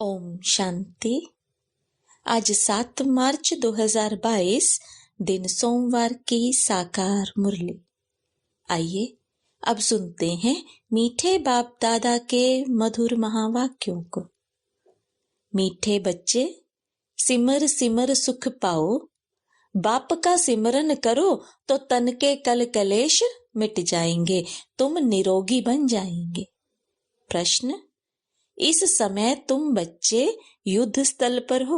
ओम शांति। आज 7 मार्च 2022 दिन सोमवार की साकार मुरली। आइए अब सुनते हैं मीठे बाप दादा के मधुर महावाक्यों को। मीठे बच्चे, सिमर सिमर सुख पाओ, बाप का सिमरन करो तो तन के कल कलेश मिट जाएंगे, तुम निरोगी बन जाएंगे। प्रश्न: इस समय तुम बच्चे युद्ध स्थल पर हो,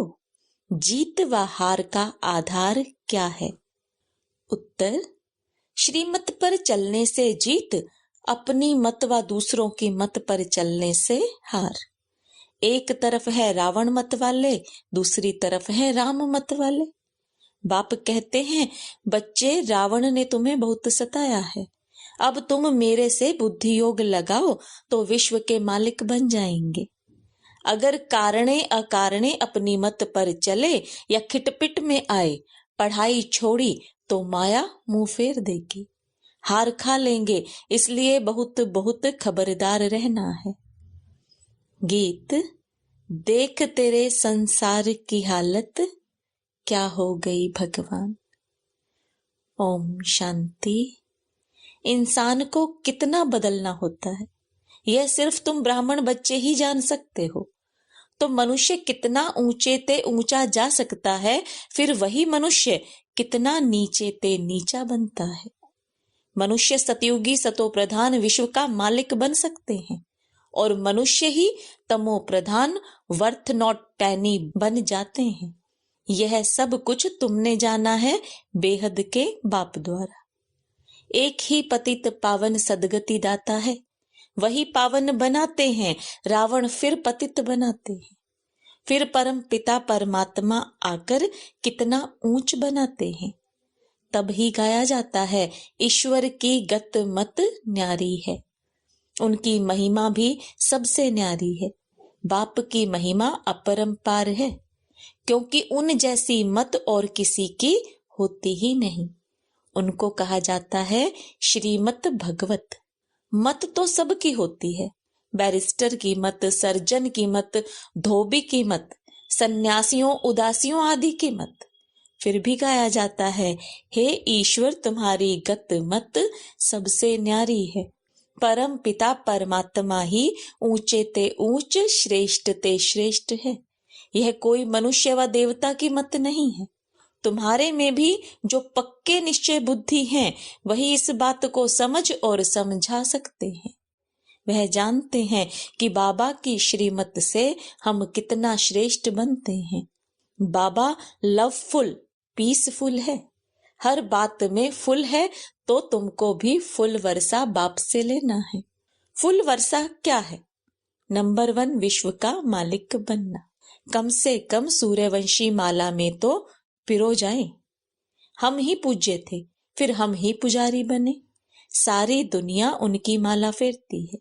जीत व हार का आधार क्या है? उत्तर: श्रीमत पर चलने से जीत, अपनी मत व दूसरों की मत पर चलने से हार। एक तरफ है रावण मत वाले, दूसरी तरफ है राम मत वाले। बाप कहते हैं, बच्चे, रावण ने तुम्हें बहुत सताया है, अब तुम मेरे से बुद्धि योग लगाओ तो विश्व के मालिक बन जाएंगे। अगर कारणे अकारणे अपनी मत पर चले या खिटपिट में आए, पढ़ाई छोड़ी तो माया मुंह फेर देगी, हार खा लेंगे। इसलिए बहुत बहुत खबरदार रहना है। गीत: देख तेरे संसार की हालत, क्या हो गई भगवान। ओम शांति। इंसान को कितना बदलना होता है, यह सिर्फ तुम ब्राह्मण बच्चे ही जान सकते हो। तो मनुष्य कितना ऊंचे ते ऊंचा जा सकता है, फिर वही मनुष्य कितना नीचे ते नीचा बनता है। मनुष्य सतयुगी सतो प्रधान विश्व का मालिक बन सकते हैं, और मनुष्य ही तमो प्रधान वर्थ नॉट पैनी बन जाते हैं। यह सब कुछ तुमने जाना है बेहद के बाप द्वारा। एक ही पतित पावन सदगति दाता है, वही पावन बनाते हैं, रावण फिर पतित बनाते हैं। फिर परम पिता परमात्मा आकर कितना ऊंच बनाते हैं। तब ही गाया जाता है, ईश्वर की गत मत न्यारी है। उनकी महिमा भी सबसे न्यारी है। बाप की महिमा अपरंपार है, क्योंकि उन जैसी मत और किसी की होती ही नहीं। उनको कहा जाता है श्रीमत भगवत। मत तो सबकी होती है, बैरिस्टर की मत, सर्जन की मत, धोबी की मत, सन्यासियों उदासियों आदि की मत। फिर भी गाया जाता है, हे ईश्वर तुम्हारी गत मत सबसे न्यारी है। परम पिता परमात्मा ही ऊंचे ते ऊंच, श्रेष्ठ ते श्रेष्ठ है। यह कोई मनुष्य व देवता की मत नहीं है। तुम्हारे में भी जो पक्के निश्चय बुद्धि हैं, वही इस बात को समझ और समझा सकते हैं। वह जानते हैं कि बाबा की श्रीमत से हम कितना श्रेष्ठ बनते हैं। बाबा लवफुल, पीसफुल है, हर बात में फुल है, तो तुमको भी फुल वर्षा बाप से लेना है। फुल वर्षा क्या है? नंबर 1, विश्व का मालिक बनना। कम से कम सूर्यवंशी माला में तो पिरो जाए। हम ही पूज्य थे, फिर हम ही पुजारी बने। सारी दुनिया उनकी माला फेरती है।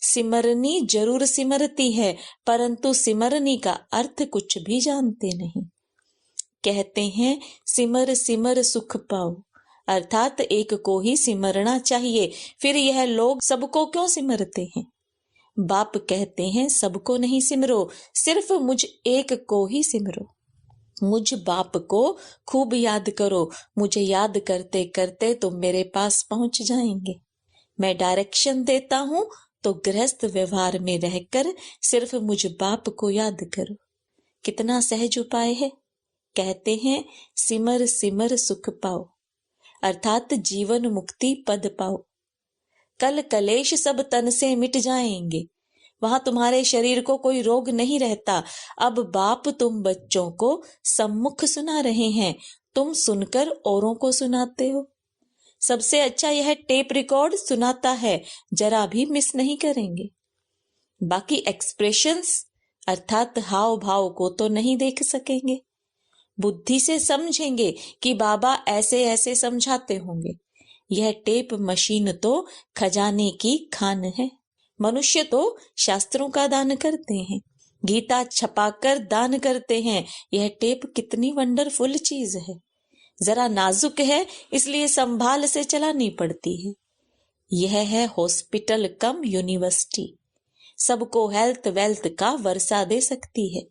सिमरनी जरूर सिमरती है, परंतु सिमरनी का अर्थ कुछ भी जानते नहीं। कहते हैं, सिमर सिमर सुख पाओ, अर्थात एक को ही सिमरना चाहिए। फिर यह लोग सबको क्यों सिमरते हैं? बाप कहते हैं, सबको नहीं सिमरो, सिर्फ मुझ एक को ही सिमरो। मुझ बाप को खूब याद करो। मुझे याद करते करते तुम मेरे पास पहुंच जाएंगे। मैं डायरेक्शन देता हूं, तो गृहस्थ व्यवहार में रहकर सिर्फ मुझ बाप को याद करो। कितना सहज उपाय है। कहते हैं, सिमर सिमर सुख पाओ, अर्थात जीवन मुक्ति पद पाओ। कल कलेश सब तन से मिट जाएंगे। वहां तुम्हारे शरीर को कोई रोग नहीं रहता। अब बाप तुम बच्चों को सम्मुख सुना रहे हैं, तुम सुनकर औरों को सुनाते हो। सबसे अच्छा यह टेप रिकॉर्ड सुनाता है, जरा भी मिस नहीं करेंगे। बाकी एक्सप्रेशंस अर्थात हाव भाव को तो नहीं देख सकेंगे। बुद्धि से समझेंगे कि बाबा ऐसे ऐसे समझाते होंगे। यह टेप मशीन तो खजाने की खान है। मनुष्य तो शास्त्रों का दान करते हैं, गीता छपाकर दान करते हैं। यह टेप कितनी वंडरफुल चीज है। जरा नाजुक है, इसलिए संभाल से चलानी पड़ती है। यह है हॉस्पिटल कम यूनिवर्सिटी। सबको हेल्थ वेल्थ का वर्षा दे सकती है।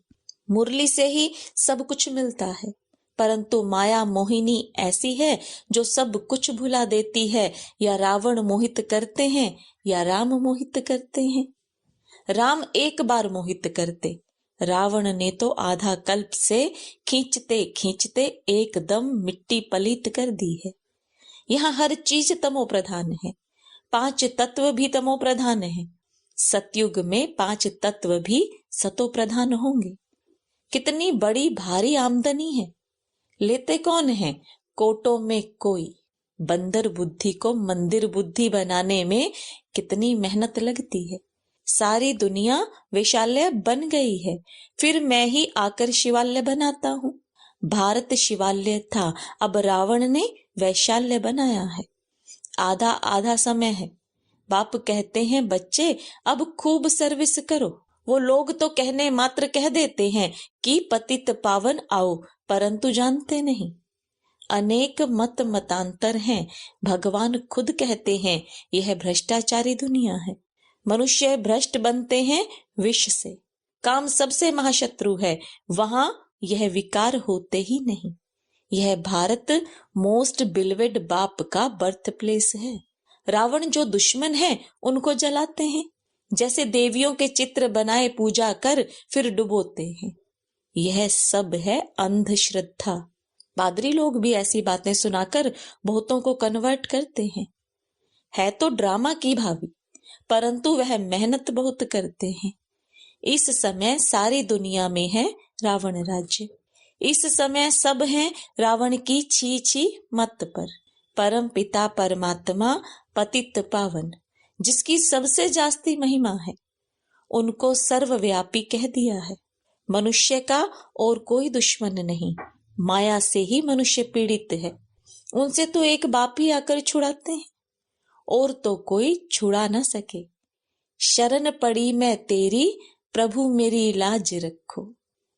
मुरली से ही सब कुछ मिलता है, परंतु माया मोहिनी ऐसी है जो सब कुछ भुला देती है। या रावण मोहित करते हैं या राम मोहित करते हैं। राम एक बार मोहित करते, रावण ने तो आधा कल्प से खींचते खींचते एकदम मिट्टी पलीत कर दी है। यहाँ हर चीज तमो प्रधान है, 5 तत्व भी तमो प्रधान है। सतयुग में 5 तत्व भी सतो प्रधान होंगे। कितनी बड़ी भारी आमदनी है, लेते कौन है? कोटों में कोई। बंदर बुद्धि को मंदिर बुद्धि बनाने में कितनी मेहनत लगती है। सारी दुनिया वैशाल्य बन गई है, फिर मैं ही आकर शिवालय बनाता हूँ। भारत शिवालय था, अब रावण ने वैशाल्य बनाया है। आधा आधा समय है। बाप कहते हैं बच्चे अब खूब सर्विस करो। वो लोग तो कहने मात्र कह देते हैं कि पतित पावन आओ, परंतु जानते नहीं। अनेक मत मतांतर हैं। भगवान खुद कहते हैं यह भ्रष्टाचारी दुनिया है। मनुष्य भ्रष्ट बनते हैं विष से। काम सबसे महाशत्रु है, वहां यह विकार होते ही नहीं। यह भारत मोस्ट बिलवेड बाप का बर्थ प्लेस है। रावण जो दुश्मन है उनको जलाते हैं, जैसे देवियों के चित्र बनाए पूजा कर फिर डुबोते हैं। यह सब है अंधश्रद्धा। पादरी लोग भी ऐसी बातें सुनाकर बहुतों को कन्वर्ट करते हैं। है तो ड्रामा की भावी, परंतु वह मेहनत बहुत करते हैं। इस समय सारी दुनिया में है रावण राज्य। इस समय सब हैं रावण की छी छी मत पर। परम पिता परमात्मा पतित पावन, जिसकी सबसे जास्ती महिमा है, उनको सर्वव्यापी कह दिया है। मनुष्य का और कोई दुश्मन नहीं, माया से ही मनुष्य पीड़ित है। उनसे तो एक बाप ही आकर छुड़ाते हैं, और तो कोई छुड़ा न सके। शरण पड़ी मैं तेरी, प्रभु मेरी लाज रखो,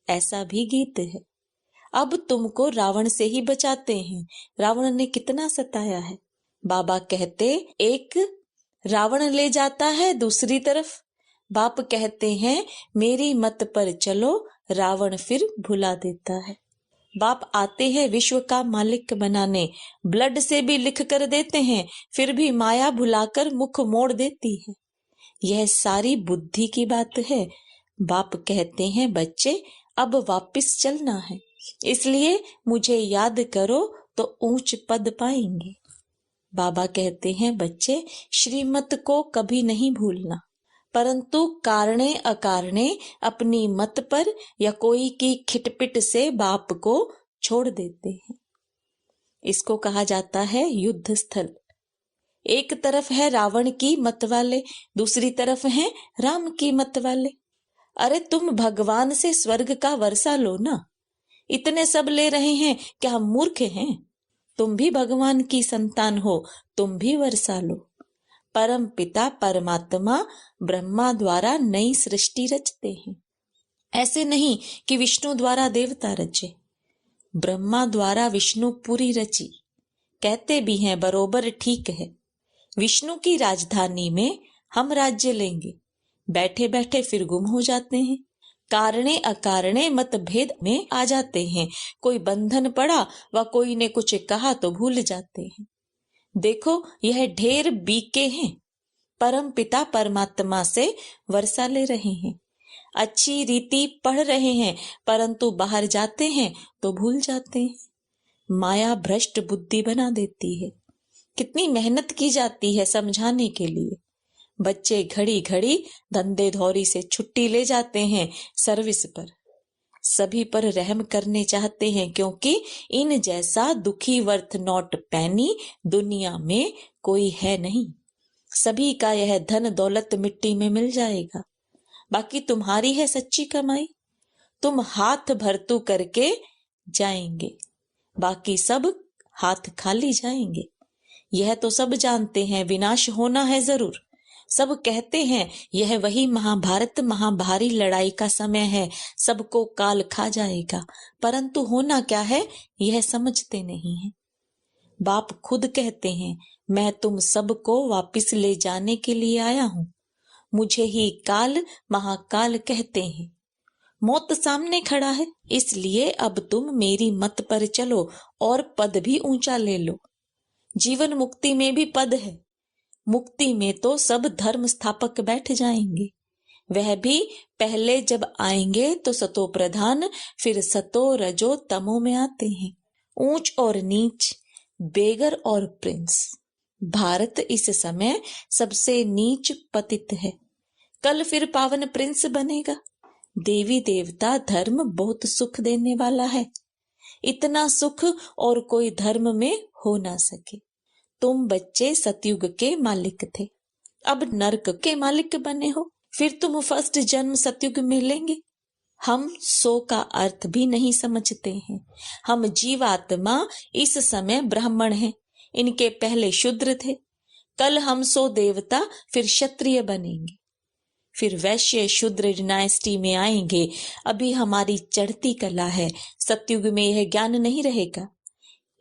ऐसा भी गीत है। अब तुमको रावण से ही बचाते हैं। रावण ने कितना सताया है। बाबा कहते एक रावण ले जाता है दूसरी तरफ। बाप कहते हैं मेरी मत पर चलो, रावण फिर भुला देता है। बाप आते हैं विश्व का मालिक बनाने, ब्लड से भी लिख कर देते हैं, फिर भी माया भुलाकर मुख मोड़ देती है। यह सारी बुद्धि की बात है। बाप कहते हैं बच्चे अब वापिस चलना है, इसलिए मुझे याद करो तो ऊंच पद पाएंगे। बाबा कहते हैं बच्चे श्रीमत को कभी नहीं भूलना, परंतु कारणे अकारणे अपनी मत पर या कोई की खिटपिट से बाप को छोड़ देते हैं। इसको कहा जाता है युद्ध स्थल। एक तरफ है रावण की मत वाले, दूसरी तरफ है राम की मत वाले। अरे तुम भगवान से स्वर्ग का वर्षा लो ना, इतने सब ले रहे हैं, क्या हम मूर्ख हैं? तुम भी भगवान की संतान हो, तुम भी वर्षा लो। परम पिता परमात्मा ब्रह्मा द्वारा नई सृष्टि रचते हैं। ऐसे नहीं कि विष्णु द्वारा देवता रचे, ब्रह्मा द्वारा विष्णु पूरी रची। कहते भी हैं बरोबर ठीक है। विष्णु की राजधानी में हम राज्य लेंगे, बैठे बैठे फिर गुम हो जाते हैं। कारणे अकारणे मतभेद में आ जाते हैं। कोई बंधन पड़ा व कोई ने कुछ कहा तो भूल जाते हैं। देखो यह ढेर बीके हैं, परम पिता परमात्मा से वर्षा ले रहे हैं, अच्छी रीति पढ़ रहे हैं, परंतु बाहर जाते हैं तो भूल जाते हैं। माया भ्रष्ट बुद्धि बना देती है। कितनी मेहनत की जाती है समझाने के लिए। बच्चे घड़ी घड़ी धंधे धौरी से छुट्टी ले जाते हैं सर्विस पर। सभी पर रहम करने चाहते हैं, क्योंकि इन जैसा दुखी वर्थ नॉट पैनी दुनिया में कोई है नहीं। सभी का यह धन दौलत मिट्टी में मिल जाएगा, बाकी तुम्हारी है सच्ची कमाई। तुम हाथ भरतू करके जाएंगे, बाकी सब हाथ खाली जाएंगे। यह तो सब जानते हैं विनाश होना है जरूर। सब कहते हैं यह वही महाभारत महाभारी लड़ाई का समय है, सबको काल खा जाएगा, परंतु होना क्या है यह समझते नहीं है। बाप खुद कहते हैं मैं तुम सबको वापिस ले जाने के लिए आया हूं। मुझे ही काल महाकाल कहते हैं। मौत सामने खड़ा है, इसलिए अब तुम मेरी मत पर चलो और पद भी ऊंचा ले लो। जीवन मुक्ति में भी पद है। मुक्ति में तो सब धर्म स्थापक बैठ जाएंगे, वह भी पहले जब आएंगे तो सतो प्रधान, फिर सतो रजो तमो में आते हैं। ऊंच और नीच, बेगर और प्रिंस। भारत इस समय सबसे नीच पतित है, कल फिर पावन प्रिंस बनेगा। देवी देवता धर्म बहुत सुख देने वाला है, इतना सुख और कोई धर्म में हो ना सके। तुम बच्चे सतयुग के मालिक थे, अब नरक के मालिक बने हो, फिर तुम फर्स्ट जन्म सतयुग में लेंगे। हम सो का अर्थ भी नहीं समझते हैं। हम जीवात्मा इस समय ब्राह्मण हैं, इनके पहले शूद्र थे। कल हम सो देवता, फिर क्षत्रिय बनेंगे, फिर वैश्य शूद्र डायनेस्टी में आएंगे। अभी हमारी चढ़ती कला है, सतयुग में यह ज्ञान नहीं रहेगा।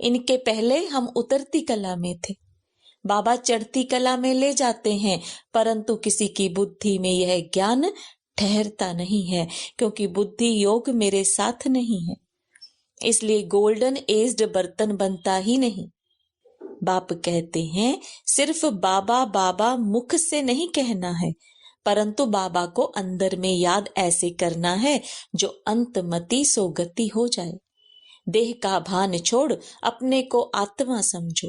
इनके पहले हम उतरती कला में थे। बाबा चढ़ती कला में ले जाते हैं, परंतु किसी की बुद्धि में यह ज्ञान ठहरता नहीं है, क्योंकि बुद्धि योग मेरे साथ नहीं है। इसलिए गोल्डन एज्ड बर्तन बनता ही नहीं। बाप कहते हैं सिर्फ बाबा बाबा मुख से नहीं कहना है, परंतु बाबा को अंदर में याद ऐसे करना है जो अंतमति सो गति हो जाए। देह का भान छोड़ अपने को आत्मा समझो।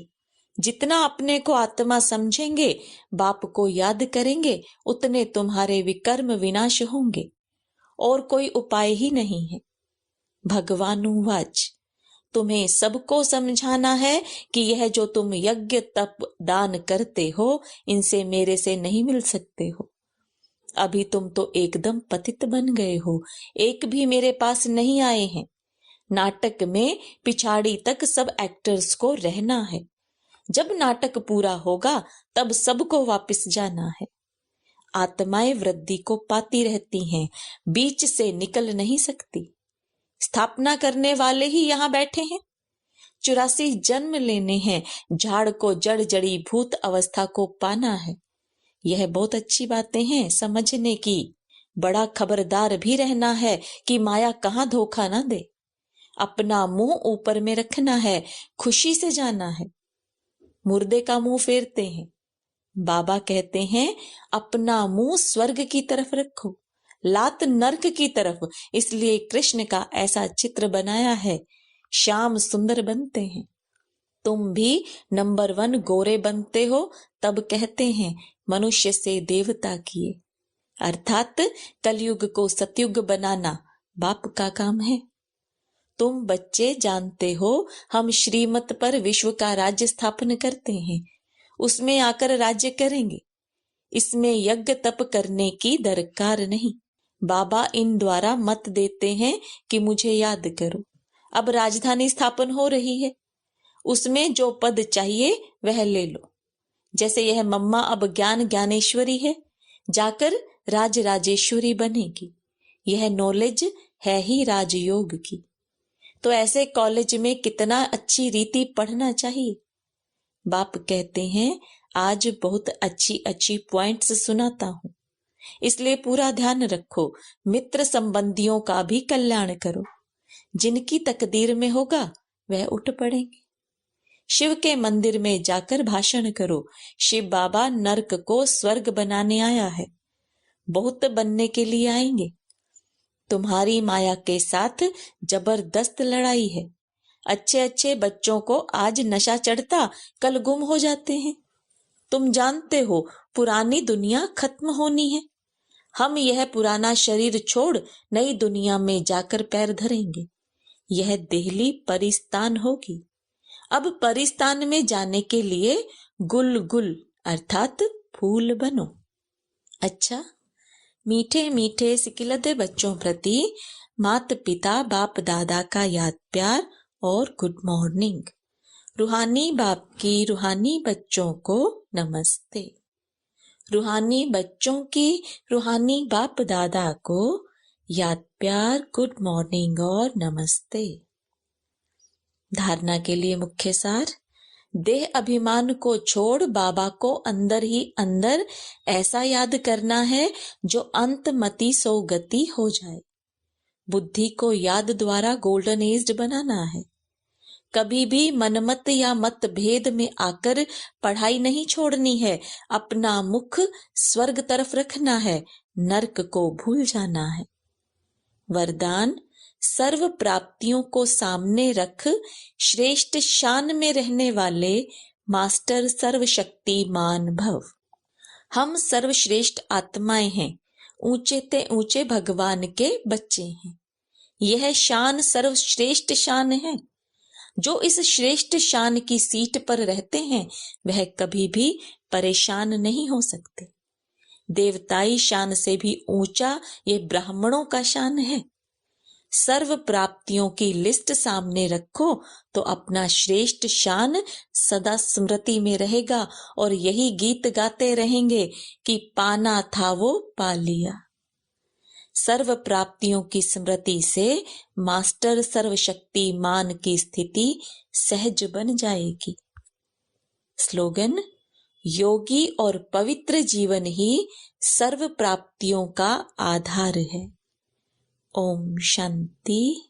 जितना अपने को आत्मा समझेंगे, बाप को याद करेंगे, उतने तुम्हारे विकर्म विनाश होंगे। और कोई उपाय ही नहीं है। भगवानुवाच, तुम्हें सबको समझाना है कि यह जो तुम यज्ञ तप दान करते हो, इनसे मेरे से नहीं मिल सकते हो। अभी तुम तो एकदम पतित बन गए हो, एक भी मेरे पास नहीं आए हैं। नाटक में पिछाड़ी तक सब एक्टर्स को रहना है। जब नाटक पूरा होगा तब सबको वापस जाना है। आत्माएं वृद्धि को पाती रहती हैं, बीच से निकल नहीं सकती। स्थापना करने वाले ही यहाँ बैठे हैं। 84 जन्म लेने हैं, झाड़ को जड़ जड़ी भूत अवस्था को पाना है। यह बहुत अच्छी बातें हैं समझने की। बड़ा खबरदार भी रहना है कि माया कहाँ धोखा ना दे। अपना मुंह ऊपर में रखना है, खुशी से जाना है। मुर्दे का मुंह फेरते हैं। बाबा कहते हैं अपना मुंह स्वर्ग की तरफ रखो, लात नर्क की तरफ। इसलिए कृष्ण का ऐसा चित्र बनाया है, श्याम सुंदर बनते हैं। तुम भी नंबर 1 गोरे बनते हो, तब कहते हैं मनुष्य से देवता किए। अर्थात कलयुग को सतयुग बनाना बाप का काम है। तुम बच्चे जानते हो हम श्रीमत पर विश्व का राज्य स्थापन करते हैं, उसमें आकर राज्य करेंगे। इसमें यज्ञ तप करने की दरकार नहीं। बाबा इन द्वारा मत देते हैं कि मुझे याद करो। अब राजधानी स्थापन हो रही है, उसमें जो पद चाहिए वह ले लो। जैसे यह मम्मा अब ज्ञान ज्ञानेश्वरी है, जाकर राज राजेश्वरी बनेगी। यह नॉलेज है ही राजयोग की। तो ऐसे कॉलेज में कितना अच्छी रीति पढ़ना चाहिए। बाप कहते हैं आज बहुत अच्छी अच्छी पॉइंट्स सुनाता हूं, इसलिए पूरा ध्यान रखो। मित्र संबंधियों का भी कल्याण करो। जिनकी तकदीर में होगा वह उठ पड़ेंगे। शिव के मंदिर में जाकर भाषण करो। शिव बाबा नरक को स्वर्ग बनाने आया है, बहुत बनने के लिए आएंगे। तुम्हारी माया के साथ जबरदस्त लड़ाई है। अच्छे अच्छे बच्चों को आज नशा चढ़ता, कल गुम हो जाते हैं। तुम जानते हो पुरानी दुनिया खत्म होनी है। हम यह पुराना शरीर छोड़ नई दुनिया में जाकर पैर धरेंगे। यह देहली परिस्तान होगी। अब परिस्तान में जाने के लिए गुल गुल अर्थात फूल बनो। अच्छा, मीठे मीठे सिकिलते बच्चों प्रति मात पिता बाप दादा का याद प्यार और गुड मॉर्निंग। रूहानी बाप की रूहानी बच्चों को नमस्ते। रूहानी बच्चों की रूहानी बाप दादा को याद प्यार गुड मॉर्निंग और नमस्ते। धारणा के लिए मुख्य सार। देह अभिमान को छोड़ बाबा को अंदर ही अंदर ऐसा याद करना है जो अंतमति सो गति हो जाए। बुद्धि को याद द्वारा गोल्डन एज्ड बनाना है। कभी भी मनमत या मतभेद में आकर पढ़ाई नहीं छोड़नी है। अपना मुख स्वर्ग तरफ रखना है, नरक को भूल जाना है। वरदान, सर्व प्राप्तियों को सामने रख श्रेष्ठ शान में रहने वाले मास्टर सर्वशक्तिमान भव। हम सर्वश्रेष्ठ आत्माएं हैं, ऊंचे ते ऊंचे भगवान के बच्चे हैं। यह शान सर्वश्रेष्ठ शान है। जो इस श्रेष्ठ शान की सीट पर रहते हैं वह कभी भी परेशान नहीं हो सकते। देवताई शान से भी ऊंचा ये ब्राह्मणों का शान है। सर्व प्राप्तियों की लिस्ट सामने रखो तो अपना श्रेष्ठ शान सदा स्मृति में रहेगा और यही गीत गाते रहेंगे कि पाना था वो पा लिया। सर्व प्राप्तियों की स्मृति से मास्टर सर्वशक्तिमान की स्थिति सहज बन जाएगी। स्लोगन, योगी और पवित्र जीवन ही सर्व प्राप्तियों का आधार है। ओम शांति।